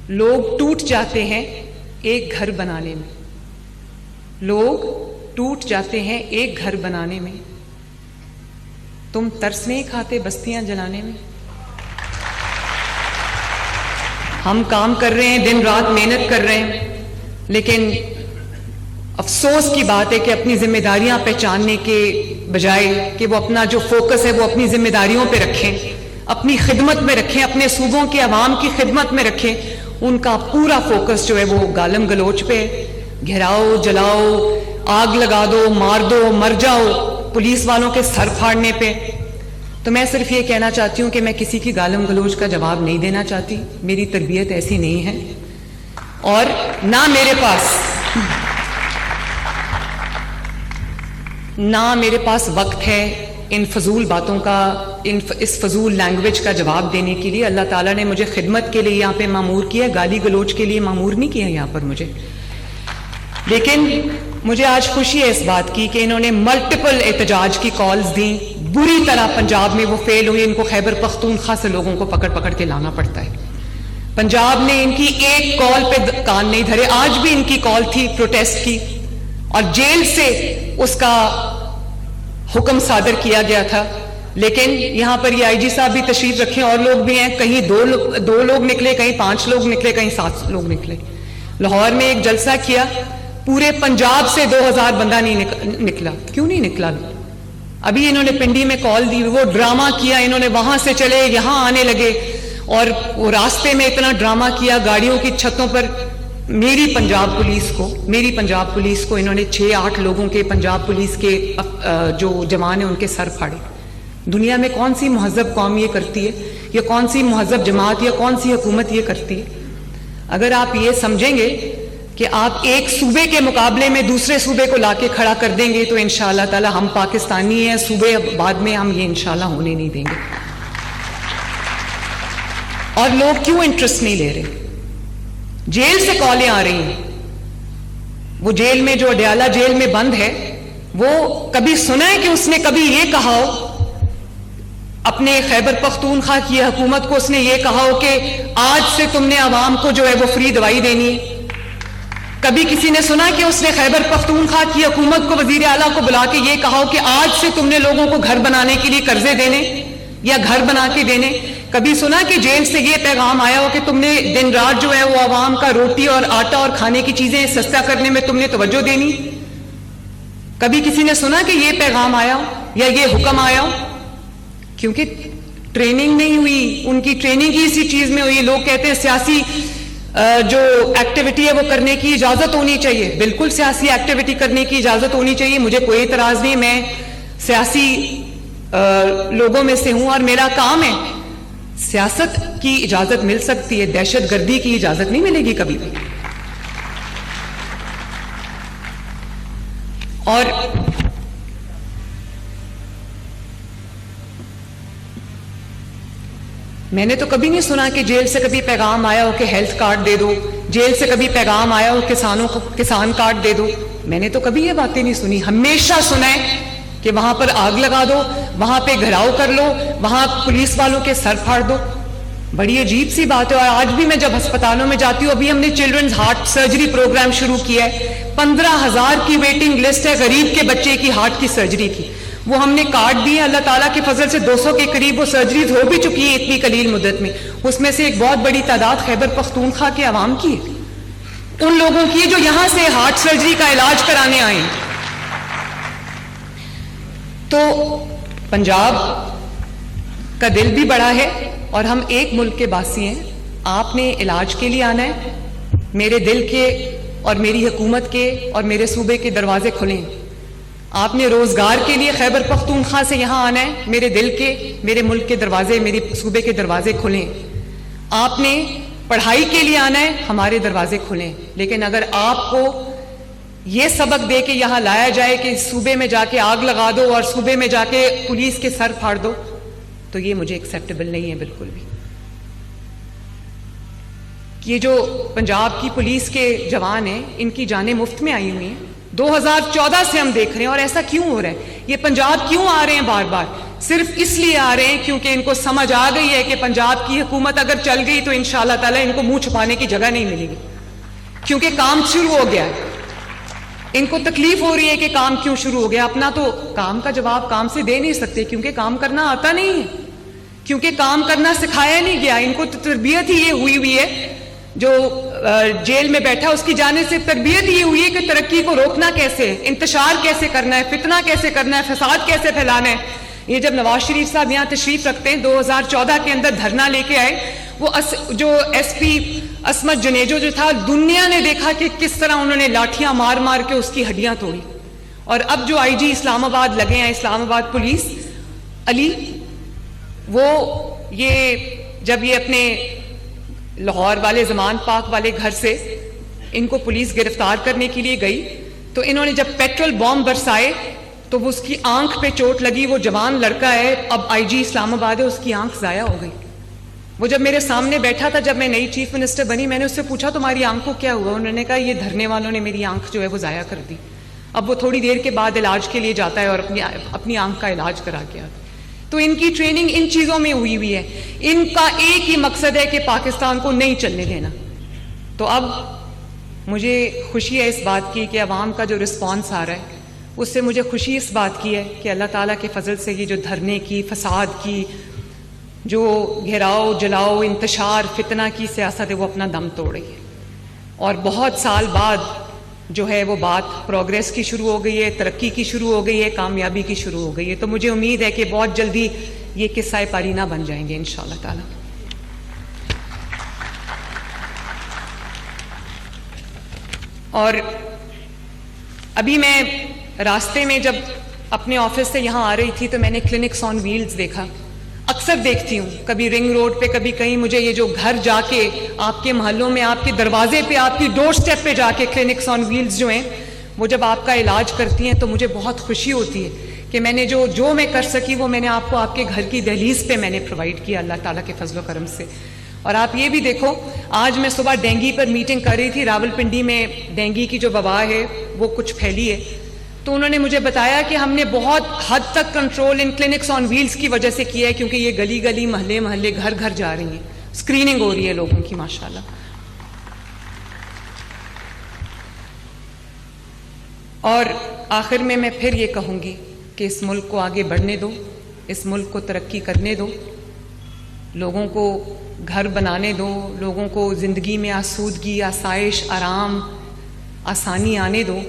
لوگ ٹوٹ جاتے ہیں ایک گھر بنانے میں، لوگ ٹوٹ جاتے ہیں ایک گھر بنانے میں، تم ترس نہیں کھاتے بستیاں جلانے میں؟ ہم کام کر رہے ہیں، دن رات محنت کر رہے ہیں، لیکن افسوس کی بات ہے کہ اپنی ذمہ داریاں پہچاننے کے بجائے کہ وہ اپنا جو فوکس ہے وہ اپنی ذمہ داریوں پہ رکھیں، اپنی خدمت میں رکھیں، اپنے صوبوں کے عوام کی خدمت میں رکھیں، ان کا پورا فوکس جو ہے وہ گالم گلوچ پہ، گھراؤ، جلاؤ، آگ لگا دو، مار دو، مر جاؤ، پولیس والوں کے سر پھاڑنے پہ۔ تو میں صرف یہ کہنا چاہتی ہوں کہ میں کسی کی گالم گلوچ کا جواب نہیں دینا چاہتی، میری تربیت ایسی نہیں ہے، اور نہ میرے پاس وقت ہے ان فضول باتوں کا، اس فضول لینگویج کا جواب دینے کے لیے۔ اللہ تعالیٰ نے مجھے خدمت کے لیے یہاں پہ مامور کیا، گالی گلوچ کے لیے مامور نہیں کیا یہاں پر مجھے۔ لیکن مجھے آج خوشی ہے اس بات کی کہ انہوں نے ملٹیپل احتجاج کی کالز دیں، بری طرح پنجاب میں وہ فیل ہوئی، ان کو خیبر پختونخوا سے لوگوں کو پکڑ پکڑ کے لانا پڑتا ہے۔ پنجاب نے ان کی ایک کال پہ کان نہیں دھرے، آج بھی ان کی کال تھی پروٹیسٹ کی، اور جیل سے اس کا حکم صادر کیا گیا تھا، لیکن یہاں پر یہ آئی جی صاحب بھی تشریف رکھیں، اور لوگ بھی ہیں، کہیں دو لوگ نکلے، کہیں 5 لوگ نکلے، کہیں 7 لوگ نکلے۔ لاہور میں ایک جلسہ کیا، پورے پنجاب سے 2000 بندہ نہیں نکلا۔ کیوں نہیں نکلا؟ ابھی انہوں نے پنڈی میں کال دی، وہ ڈرامہ کیا، انہوں نے وہاں سے چلے یہاں آنے لگے، اور وہ راستے میں اتنا ڈرامہ کیا، گاڑیوں کی چھتوں پر میری پنجاب پولیس کو انہوں نے 6-8 لوگوں کے پنجاب پولیس کے جو جوان ہیں ان کے سر پھاڑے۔ دنیا میں کون سی مہذب قوم یہ کرتی ہے، یا کون سی مہذب جماعت یا کون سی حکومت یہ کرتی ہے؟ اگر آپ یہ سمجھیں گے کہ آپ ایک صوبے کے مقابلے میں دوسرے صوبے کو لا کے کھڑا کر دیں گے تو انشاءاللہ تعالی ہم پاکستانی ہیں، صوبے بعد میں ہم یہ انشاءاللہ ہونے نہیں دیں گے۔ اور لوگ کیوں انٹرسٹ نہیں لے رہے؟ جیل سے کالیں آ رہی ہیں، وہ جیل میں جو اڈیالہ جیل میں بند ہے، وہ کبھی سنا ہے کہ اس نے کبھی یہ کہا ہو اپنے خیبر پختونخوا کی حکومت کو، اس نے یہ کہا ہو کہ آج سے تم نے عوام کو جو ہے وہ فری دوائی دینی ہے؟ کبھی کسی نے سنا کہ اس نے خیبر پختونخوا کی حکومت کو، وزیر اعلیٰ کو بلا کے یہ کہا ہو کہ آج سے تم نے لوگوں کو گھر بنانے کے لیے قرضے دینے یا گھر بنا کے دینے؟ کبھی سنا کہ جیل سے یہ پیغام آیا ہو کہ تم نے دن رات جو ہے وہ عوام کا روٹی اور آٹا اور کھانے کی چیزیں سستا کرنے میں تم نے توجہ دینی؟ کبھی کسی نے سنا کہ یہ پیغام آیا ہو یا یہ حکم آیا ہو؟ کیونکہ ٹریننگ نہیں ہوئی، ان کی ٹریننگ ہی اسی چیز میں ہوئی۔ لوگ کہتے ہیں سیاسی جو ایکٹیویٹی ہے وہ کرنے کی اجازت ہونی چاہیے، بالکل سیاسی ایکٹیویٹی کرنے کی اجازت ہونی چاہیے، مجھے کوئی اعتراض نہیں، میں سیاسی لوگوں میں سے ہوں اور میرا کام ہے۔ سیاست کی اجازت مل سکتی ہے، دہشت گردی کی اجازت نہیں ملے گی کبھی بھی۔ اور میں نے تو کبھی نہیں سنا کہ جیل سے کبھی پیغام آیا ہو کہ ہیلتھ کارڈ دے دو، جیل سے کبھی پیغام آیا ہو کسانوں کو کسان کارڈ دے دو، میں نے تو کبھی یہ باتیں نہیں سنی۔ ہمیشہ سنا ہے کہ وہاں پر آگ لگا دو، وہاں پہ گھراؤ کر لو، وہاں پولیس والوں کے سر پھاڑ دو۔ بڑی عجیب سی بات ہے۔ اور آج بھی میں جب ہسپتالوں میں جاتی ہوں، ابھی ہم نے چلڈرنز ہارٹ سرجری پروگرام شروع کیا ہے، 15,000 کی ویٹنگ لسٹ ہے غریب کے بچے کی ہارٹ کی سرجری کی، وہ ہم نے کارڈ دیے، اللہ تعالیٰ کے فضل سے 200 کے قریب وہ سرجریز ہو بھی چکی ہیں اتنی قلیل مدت میں، اس میں سے ایک بہت بڑی تعداد خیبر پختونخوا کے عوام کی ہے، ان لوگوں کی جو یہاں سے ہارٹ سرجری کا علاج کرانے آئے ہیں۔ تو پنجاب کا دل بھی بڑا ہے اور ہم ایک ملک کے باسی ہیں، آپ نے علاج کے لیے آنا ہے، میرے دل کے اور میری حکومت کے اور میرے صوبے کے دروازے کھلے ہیں۔ آپ نے روزگار کے لیے خیبر پختونخوا سے یہاں آنا ہے، میرے دل کے، میرے ملک کے دروازے، میرے صوبے کے دروازے کھلے ہیں۔ آپ نے پڑھائی کے لیے آنا ہے، ہمارے دروازے کھلے ہیں۔ لیکن اگر آپ کو یہ سبق دے کے یہاں لایا جائے کہ صوبے میں جا کے آگ لگا دو اور صوبے میں جا کے پولیس کے سر پھاڑ دو، تو یہ مجھے ایکسیپٹیبل نہیں ہے بالکل بھی۔ یہ جو پنجاب کی پولیس کے جوان ہیں، ان کی جانیں مفت میں آئی ہوئی ہیں، 2014 سے ہم دیکھ رہے ہیں، اور ایسا کیوں ہو رہا ہے؟ یہ پنجاب کیوں آ رہے ہیں بار بار؟ صرف اس لیے آ رہے ہیں کیونکہ ان کو سمجھ آ گئی ہے کہ پنجاب کی حکومت اگر چل گئی تو انشاءاللہ تعالی ان کو منہ چھپانے کی جگہ نہیں ملے گی، کیونکہ کام شروع ہو گیا ہے۔ ان کو تکلیف ہو رہی ہے کہ کام کیوں شروع ہو گیا، اپنا تو کام کا جواب کام سے دے نہیں سکتے کیونکہ کام کرنا آتا نہیں ہے، کیونکہ کام کرنا سکھایا نہیں گیا۔ ان کو تو تربیت ہی یہ ہوئی ہے، جو جیل میں بیٹھا اس کی جانب سے تربیت یہ ہوئی ہے کہ ترقی کو روکنا کیسے، انتشار کیسے کرنا ہے، فتنہ کیسے کرنا ہے، فساد کیسے پھیلانا ہے۔ یہ جب نواز شریف صاحب یہاں تشریف رکھتے ہیں 2014 کے اندر دھرنا لے کے آئے، وہ جو ایس پی عصمت جنیجو جو تھا، دنیا نے دیکھا کہ کس طرح انہوں نے لاٹھیاں مار مار کے اس کی ہڈیاں توڑی۔ اور اب جو آئی جی اسلام آباد لگے ہیں، اسلام آباد پولیس علی، وہ جب یہ اپنے لاہور والے زمان پاک والے گھر سے ان کو پولیس گرفتار کرنے کے لیے گئی تو انہوں نے جب پیٹرول بام برسائے تو وہ اس کی آنکھ پہ چوٹ لگی۔ وہ جوان لڑکا ہے، اب آئی جی اسلام آباد ہے، اس کی آنکھ ضائع ہو گئی۔ وہ جب میرے سامنے بیٹھا تھا، جب میں نئی چیف منسٹر بنی، میں نے اس سے پوچھا تمہاری آنکھ کو کیا ہوا؟ انہوں نے کہا یہ دھرنے والوں نے میری آنکھ جو ہے وہ ضائع کر دی۔ اب وہ تھوڑی دیر کے بعد علاج کے لیے جاتا ہے اور اپنی آنکھ کا علاج کرا کے آتا ہے۔ تو ان کی ٹریننگ ان چیزوں میں ہوئی ہے، ان کا ایک ہی مقصد ہے کہ پاکستان کو نہیں چلنے دینا۔ تو اب مجھے خوشی ہے اس بات کی کہ عوام کا جو رسپانس آ رہا ہے اس سے مجھے خوشی اس بات کی ہے کہ اللہ تعالیٰ کے فضل سے یہ جو دھرنے کی، فساد کی، جو گھیراؤ جلاؤ انتشار فتنہ کی سیاست ہے وہ اپنا دم توڑ رہی ہے، اور بہت سال بعد جو ہے وہ بات پروگریس کی شروع ہو گئی ہے، ترقی کی شروع ہو گئی ہے، کامیابی کی شروع ہو گئی ہے۔ تو مجھے امید ہے کہ بہت جلدی یہ قصہ پارینہ بن جائیں گے انشاءاللہ تعالی۔ اور ابھی میں راستے میں جب اپنے آفس سے یہاں آ رہی تھی تو میں نے کلینکس آن ویلز دیکھا۔ اکثر دیکھتی ہوں، کبھی رنگ روڈ پہ، کبھی کہیں، مجھے یہ جو گھر جا کے آپ کے محلوں میں، آپ کے دروازے پہ، آپ کی ڈور سٹیپ پہ جا کے کلینکس آن ویلز جو ہیں وہ جب آپ کا علاج کرتی ہیں تو مجھے بہت خوشی ہوتی ہے کہ میں نے جو میں کر سکی وہ میں نے آپ کو آپ کے گھر کی دہلیز پہ میں نے پرووائڈ کیا اللہ تعالیٰ کے فضل و کرم سے۔ اور آپ یہ بھی دیکھو، آج میں صبح ڈینگی پر میٹنگ کر رہی تھی، راولپنڈی میں ڈینگی کی جو وبا ہے وہ کچھ پھیلی ہے، تو انہوں نے مجھے بتایا کہ ہم نے بہت حد تک control in clinics on Wales کی وجہ سے کیا ہے، کیونکہ یہ گلی گلی، محلے محلے، گھر گھر جا رہی ہیں، اسکریننگ ہو رہی ہے لوگوں کی ماشاءاللہ۔ اور آخر میں پھر یہ کہوں گی کہ اس ملک کو آگے بڑھنے دو، اس ملک کو ترقی کرنے دو، لوگوں کو گھر بنانے دو، لوگوں کو زندگی میں آسودگی، آسائش، آرام، آسانی آنے دو۔